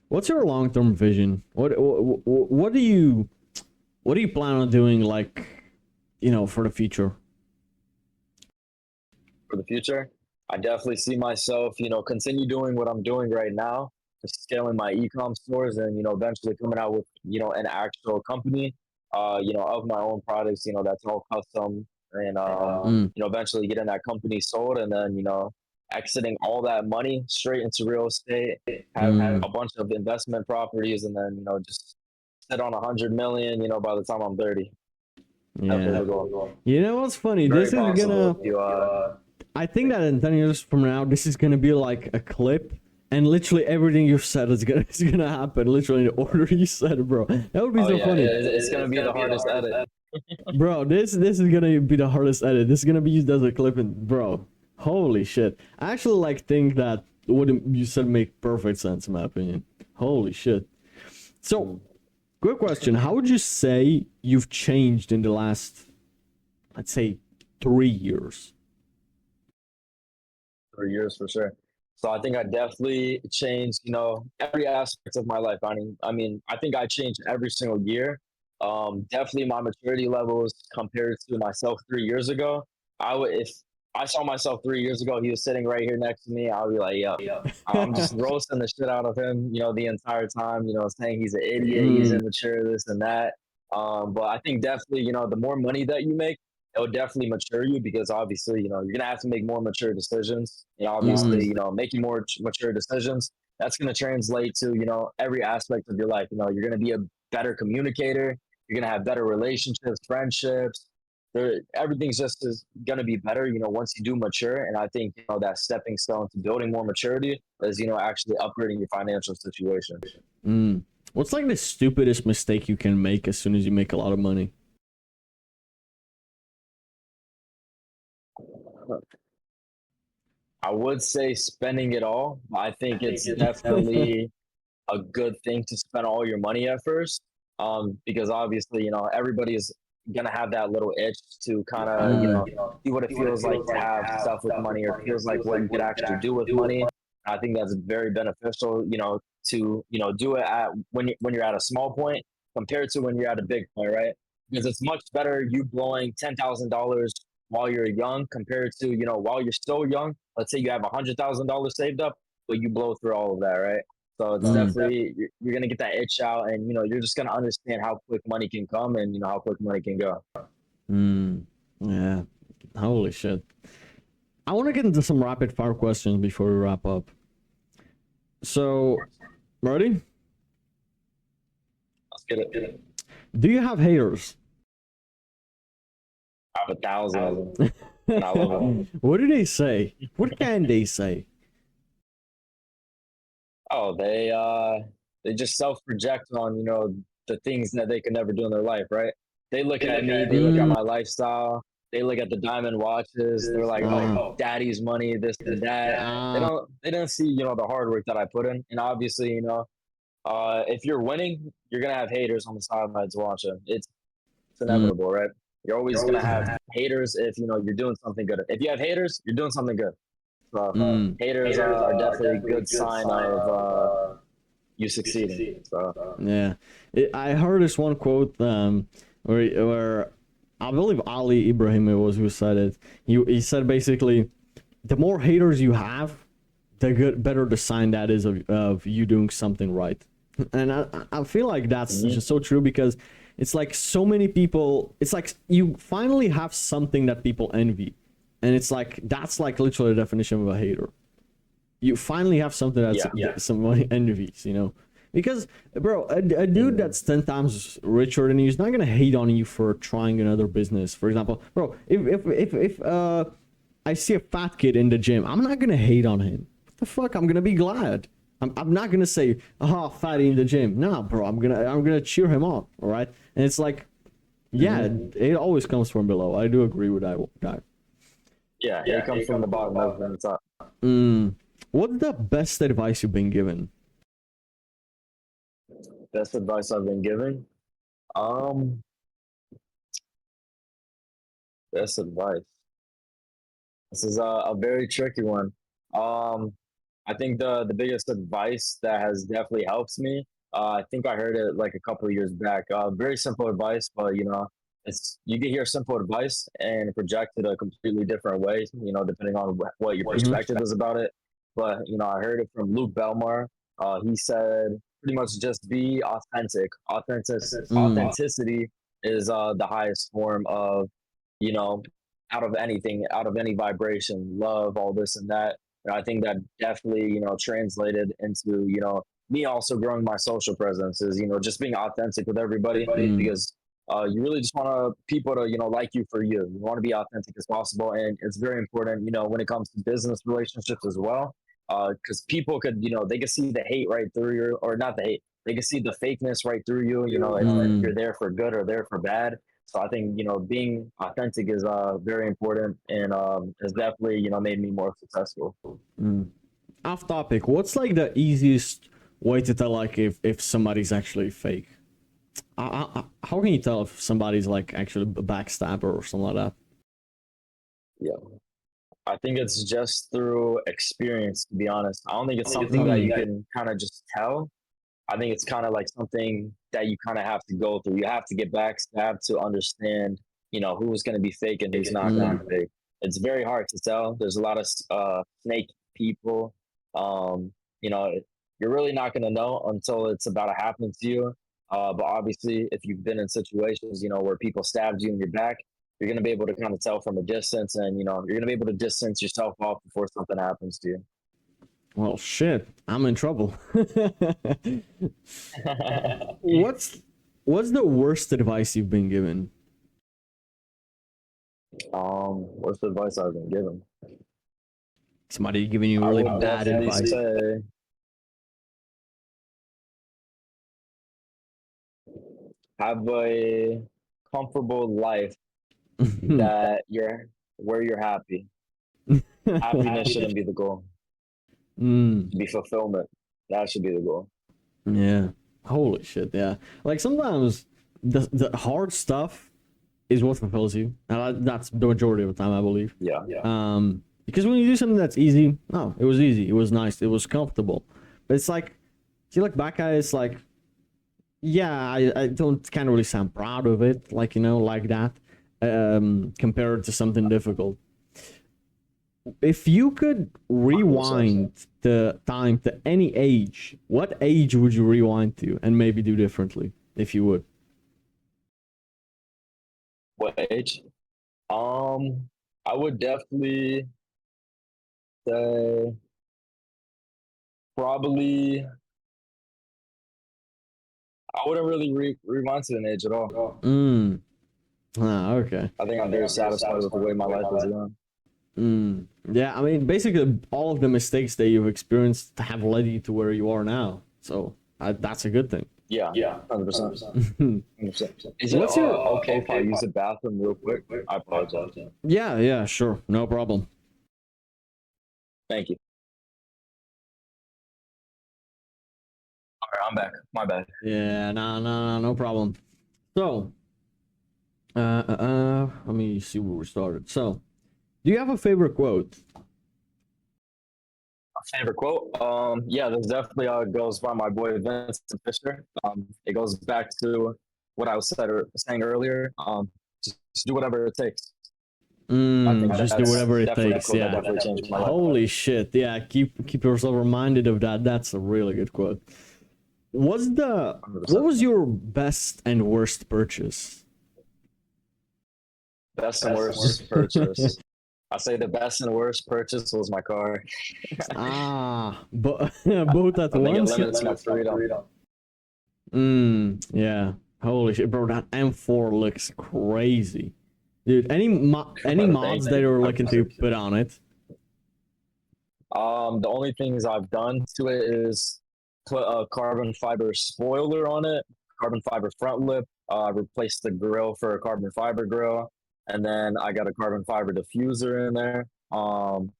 S1: What's your long-term vision? What do you plan on doing, like for the future?
S2: For the future, I definitely see myself continue doing what I'm doing right now, just scaling my ecom stores, and eventually coming out with an actual company of my own products, that's all custom, and
S1: Mm.
S2: eventually getting that company sold, and then exiting all that money straight into real estate, have
S1: Mm.
S2: a bunch of investment properties, and then just sit on 100 million. By the time I'm 30, definitely
S1: Yeah.
S2: the goal.
S1: You know what's funny?
S2: Very
S1: This is
S2: possible
S1: gonna.
S2: if you
S1: I think that in 10 years from now, this is gonna be like a clip, and literally everything you've said is gonna happen. Literally in the order you said it, bro. That would be
S2: Oh
S1: so
S2: yeah,
S1: funny,
S2: it's gonna be the hardest edit.
S1: bro. This is gonna be the hardest edit. This is gonna be used as a clip, and bro, holy shit. I actually like think that what you said make perfect sense in my opinion. Holy shit. So, quick question: how would you say you've changed in the last, let's say, 3 years?
S2: 3 years for sure. So I think I definitely changed, every aspect of my life. I think I changed every single year. Definitely my maturity levels compared to myself 3 years ago. If I saw myself 3 years ago, he was sitting right here next to me, I would be like, yo, I'm just roasting the shit out of him, the entire time, saying he's an idiot, he's immature, this and that. But I think definitely, the more money that you make, it'll definitely mature you, because obviously, you're gonna have to make more mature decisions. Obviously, making more mature decisions, that's gonna translate to, every aspect of your life. You're gonna be a better communicator, you're gonna have better relationships, friendships. Everything's just is gonna be better, once you do mature. And I think, that stepping stone to building more maturity is, actually upgrading your financial situation.
S1: Mm. What's like the stupidest mistake you can make as soon as you make a lot of money?
S2: I would say spending it all. I think it's definitely a good thing to spend all your money at first, because obviously, everybody's gonna have that little itch to kind of, see what it feels like to have stuff with money, or feels like what you could actually do with money. I think that's very beneficial, to do it at when you're at a small point compared to when you're at a big point, right? Because it's much better you blowing $10,000 while you're young, compared to, while you're still young. Let's say you have $100,000 saved up, but you blow through all of that, right? So it's definitely, you're gonna get that itch out, and you're just gonna understand how quick money can come, and how quick money can go.
S1: Mm. Yeah. Holy shit. I want to get into some rapid fire questions before we wrap up. So, ready?
S2: Let's get it.
S1: Do you have haters?
S2: I have 1,000 of them, and I love them.
S1: What do they say? What can they say?
S2: Oh, they just self project on the things that they could never do in their life, right? They look at me, they look at my lifestyle, they look at the diamond watches. They're like, oh, daddy's money, this and that. They don't see the hard work that I put in, and obviously, if you're winning, you're gonna have haters on the sidelines watching. It's inevitable, right? You're always gonna have haters if you're doing something good. If you have haters, you're doing something good. So haters are definitely a good sign of you succeeding. So
S1: Yeah, I heard this one quote where I believe Ali Ibrahim it was who said it. He said basically, the more haters you have, the better the sign that is of you doing something right. And I feel like that's just so true, because it's like so many people. It's like you finally have something that people envy, and it's like that's like literally the definition of a hater. You finally have something that somebody envies, because bro, a dude that's 10 times richer than you is not gonna hate on you for trying another business. For example, bro, if I see a fat kid in the gym, I'm not gonna hate on him. What the fuck? I'm gonna be glad. I'm not gonna say, "Oh, fatty in the gym." Nah, bro, I'm gonna cheer him on. All right, and it's like, yeah, it always comes from below. I do agree with that guy.
S2: yeah, it comes from the bottom, never from the top.
S1: What's the best advice you've been given?
S2: Best advice I've been given. Um, Best advice. This is a very tricky one. Um, I think the biggest advice that has definitely helped me. I think I heard it like a couple of years back. Very simple advice, but you can hear simple advice and project it a completely different way. Depending on what your perspective is about it. But I heard it from Luke Belmar. He said pretty much just be authentic. Authenticity is the highest form of you know out of anything, out of any vibration, love, all this and that. And I think that definitely, translated into, me also growing my social presence is, just being authentic with everybody because you really just want people to, like you for you. You want to be authentic as possible. And it's very important, when it comes to business relationships as well. Because people could, they could see the hate right through you, or not the hate, they can see the fakeness right through you, if you're there for good or there for bad. So I think, being authentic is very important and has definitely, made me more successful.
S1: Off topic, what's like the easiest way to tell like if somebody's actually fake? How can you tell if somebody's like actually a backstabber or something like that?
S2: Yeah. I think it's just through experience, to be honest. I don't think it's something that you can kind of just tell. I think it's kind of like something that you kind of have to go through. You have to get backstabbed to understand, who's going to be fake and who's not going to be fake. It's very hard to tell. There's a lot of snake people. You're really not going to know until it's about to happen to you. But obviously, if you've been in situations, where people stabbed you in your back, you're going to be able to kind of tell from a distance, and you're going to be able to distance yourself off before something happens to you.
S1: Well, shit, I'm in trouble. What's the worst advice you've been given?
S2: What's the advice I've been given?
S1: Somebody giving you really bad advice.
S2: Say, have a comfortable life that where you're happy. Happiness shouldn't be the goal. Be fulfillment. That should be the goal.
S1: Yeah. Holy shit. Yeah. Like sometimes the hard stuff is what fulfills you. And that's the majority of the time, I believe.
S2: Yeah.
S1: Because when you do something that's easy, it was easy. It was nice. It was comfortable. But it's like, if you look back at it, it's like, yeah, I can't really sound proud of it. Like, like that. Compared to something difficult. If you could rewind the time to any age, what age would you rewind to and maybe do differently if you would?
S2: What age? I would definitely say probably I wouldn't really rewind to an age at all.
S1: Okay.
S2: I think I'm very satisfied with the way my life is going.
S1: Yeah, I mean, basically, all of the mistakes that you've experienced have led you to where you are now. So that's a good thing.
S2: Yeah, 100%. Is it okay if I use the bathroom real quick? I apologize.
S1: Yeah, sure. No problem.
S2: Thank you. All right, I'm back. My bad.
S1: Yeah, no problem. So, let me see where we started. So, do you have a favorite quote?
S2: A favorite quote? Yeah, this definitely goes by my boy Vincent Fisher. It goes back to what I was saying earlier. Just do whatever it takes.
S1: Just do whatever it takes. Yeah.
S2: Definitely changed my life.
S1: Holy shit. Yeah, keep yourself reminded of that. That's a really good quote. What was your best and worst purchase?
S2: Best and worst purchase. I say the best and worst purchase was my car.
S1: But both at once.
S2: It limits my freedom.
S1: Yeah. Holy shit, bro! That M4 looks crazy, dude. Any mods that you're looking to put on it?
S2: The only things I've done to it is put a carbon fiber spoiler on it, carbon fiber front lip. Replaced the grill for a carbon fiber grill. And then I got a carbon fiber diffuser in there. And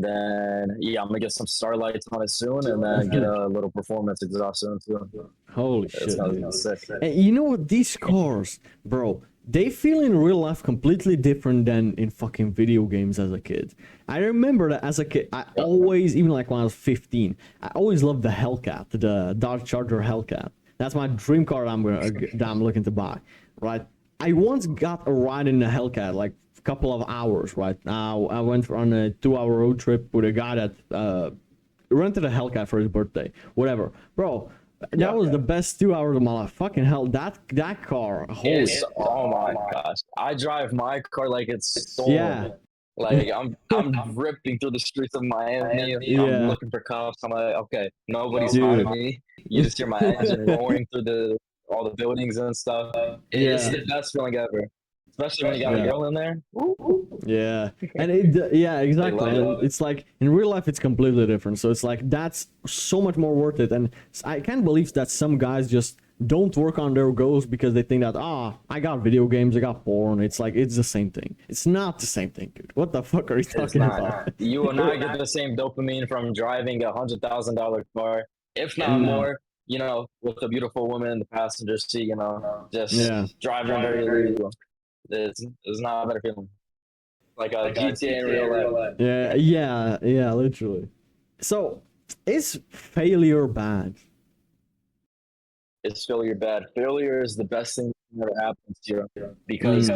S2: then, I'm going to get some starlights on it soon and then get a little performance exhaust soon too.
S1: Holy shit.
S2: Sick.
S1: And you know what? These cars, bro, they feel in real life completely different than in fucking video games as a kid. I remember that as a kid, I always, even like when I was 15, I always loved the Hellcat, the Dodge Charger Hellcat. That's my dream car that I'm looking to buy, right? I once got a ride in a Hellcat, like a couple of hours, right? I went on a 2-hour road trip with a guy that rented a Hellcat for his birthday. Whatever. Bro, That was the best 2 hours of my life. Fucking hell, that car. Holy.
S2: Oh my gosh. I drive my car like it's stolen.
S1: Yeah.
S2: Like I'm ripping through the streets of Miami. I'm
S1: Yeah.
S2: looking for cops. I'm like, okay, nobody's
S1: Dude.
S2: finding me. You just hear my engine roaring through all the buildings and stuff. It's
S1: Yeah.
S2: the best feeling ever. Especially when you got a
S1: Yeah.
S2: girl in there.
S1: Yeah, and yeah, exactly.
S2: love
S1: And it's like in real life, it's completely different. So it's like that's so much more worth it. And I can't believe that some guys just don't work on their goals because they think that I got video games, I got porn. It's like it's the same thing. It's not the same thing, dude. What the fuck are you
S2: It's
S1: talking
S2: not.
S1: about?
S2: You will not get the same dopamine from driving $100,000 car, if not
S1: Mm.
S2: more. You know, with a beautiful woman in the passenger seat. You know, just
S1: Yeah.
S2: driving very illegal. It's not a better feeling. Like a GTA in real life.
S1: Yeah, literally. So, is failure bad?
S2: Is failure bad? Failure is the best thing that ever happens to you because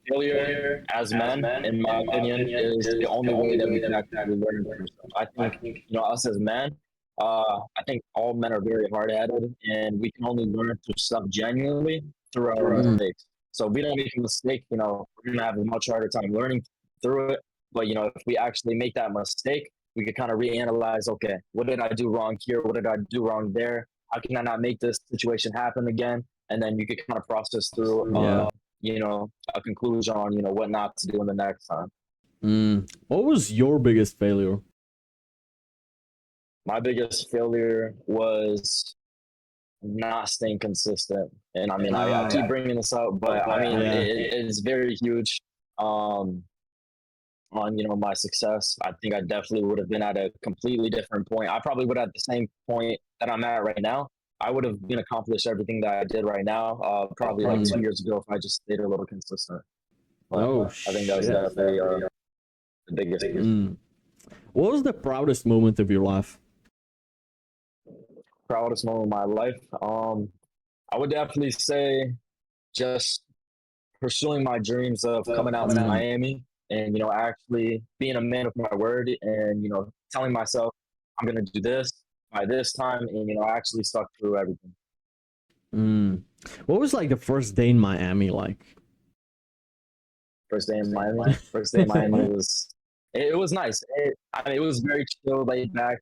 S2: failure, as men, in my opinion, is the only way that we can actually learn from ourselves. I think us as men, I think all men are very hard-headed, and we can only learn through stuff genuinely through our mistakes. So if we don't make a mistake, we're gonna have a much harder time learning through it. But if we actually make that mistake, we could kind of reanalyze. Okay, what did I do wrong here? What did I do wrong there? How can I not make this situation happen again? And then you could kind of process through, a conclusion on, what not to do in the next time.
S1: What was your biggest failure?
S2: My biggest failure was not staying consistent. And I mean, I keep bringing this up, but I mean, it's very huge on, my success. I think I definitely would have been at a completely different point. I probably would have at the same point that I'm at right now. I would have been accomplished everything that I did right now, probably like 2 years ago if I just stayed a little consistent. But I think that was definitely the biggest.
S1: What was the proudest moment of your life?
S2: Proudest moment of my life? I would definitely say just pursuing my dreams of coming out to Miami and actually being a man of my word and telling myself I'm gonna do this by this time and I actually stuck through everything.
S1: What was like the first day in Miami like?
S2: First day in Miami was it was nice. It was very chill, laid back.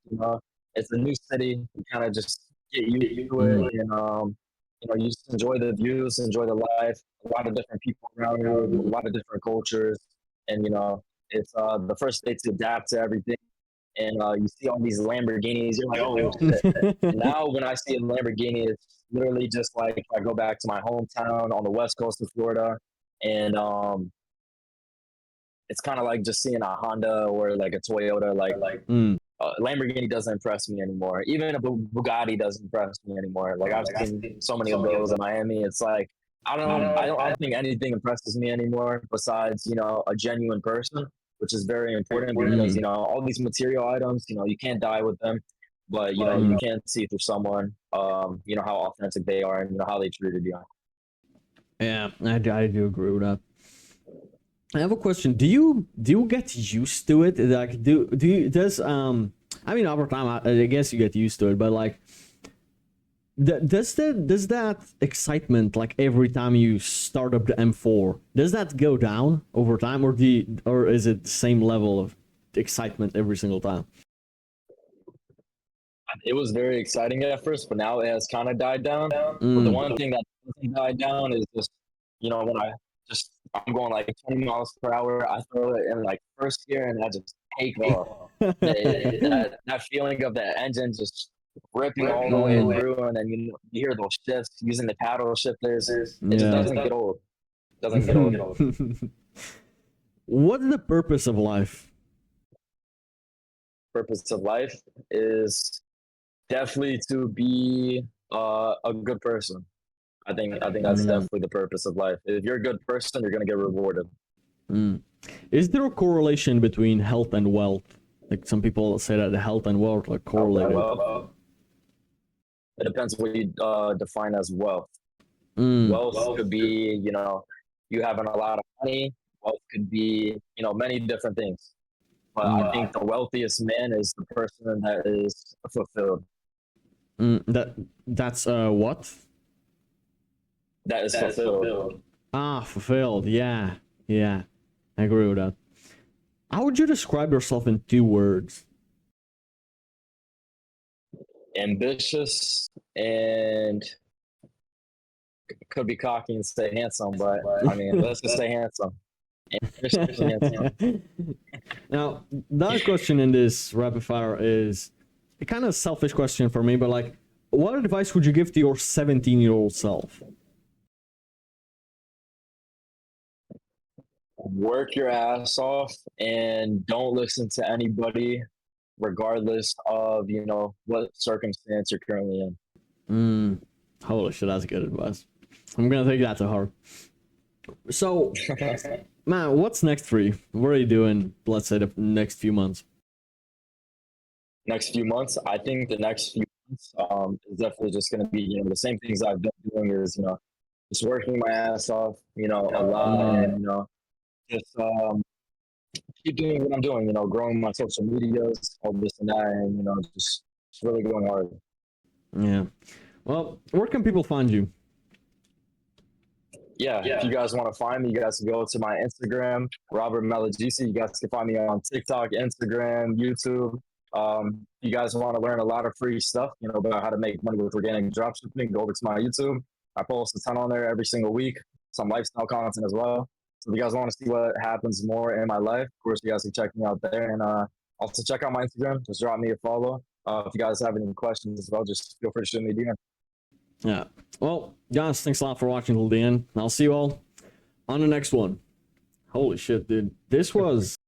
S2: It's a new city. You kind of just get used to it, and you just enjoy the views, enjoy the life. A lot of different people around you, a lot of different cultures, and it's the first day to adapt to everything. And you see all these Lamborghinis, you're like, oh shit. And now when I see a Lamborghini, it's literally just like if I go back to my hometown on the west coast of Florida, and it's kind of like just seeing a Honda or like a Toyota. Lamborghini doesn't impress me anymore. Even a Bugatti doesn't impress me anymore. Like I've seen so many of those in Miami. It's like I don't think anything impresses me anymore besides a genuine person, which is very important because all these material items, you can't die with them, but you can see through someone, how authentic they are and how they treated you.
S1: Yeah, I do agree with that. I have a question. Do you get used to it? Like, I mean, over time, I guess you get used to it, but like, does that excitement, like every time you start up the M4, does that go down over time, or is it the same level of excitement every single time?
S2: It was very exciting at first, but now it has kind of died down. But the one thing that doesn't die down is just, when I'm going like 20 miles per hour, I throw it in like first gear and I just take off. that feeling of that engine just ripping all the way through, and then you hear those shifts using the paddle shifters. It just doesn't get old. Doesn't get old.
S1: What's the purpose of life?
S2: Purpose of life is definitely to be a good person. I think that's definitely the purpose of life. If you're a good person, you're gonna get rewarded.
S1: Is there a correlation between health and wealth? Like some people say that the health and wealth are correlated.
S2: It depends what you define as wealth. Wealth could be, you having a lot of money. Wealth could be, many different things. But I think the wealthiest man is the person that is fulfilled.
S1: That's what?
S2: That is fulfilled.
S1: Fulfilled. Yeah, yeah, I agree with that. How would you describe yourself in 2 words?
S2: Ambitious and could be cocky and say handsome, but I mean, let's just say handsome. Ambitious and handsome.
S1: Now, the other question in this rapid fire is a kind of selfish question for me, but like, what advice would you give to your 17-year-old self?
S2: Work your ass off and don't listen to anybody, regardless of what circumstance you're currently in.
S1: Holy shit, that's good advice. I'm gonna take that to heart. So, man, what's next for you? What are you doing, let's say, the next few months?
S2: Next few months, I think the next few months is definitely just going to be the same things I've been doing is just working my ass off a lot and just keep doing what I'm doing, growing my social medias, all this and that, and just really going hard.
S1: Yeah. Well, where can people find you?
S2: Yeah, if you guys want to find me, you guys can go to my Instagram, Robert Malagisi. You guys can find me on TikTok, Instagram, YouTube. You guys want to learn a lot of free stuff, about how to make money with organic dropshipping, go over to my YouTube. I post a ton on there every single week, some lifestyle content as well. So if you guys want to see what happens more in my life, of course, you guys can check me out there. And also check out my Instagram. Just drop me a follow. If you guys have any questions as well, just feel free to shoot me a DM.
S1: Yeah. Well, guys, thanks a lot for watching till the end. I'll see you all on the next one. Holy shit, dude. This was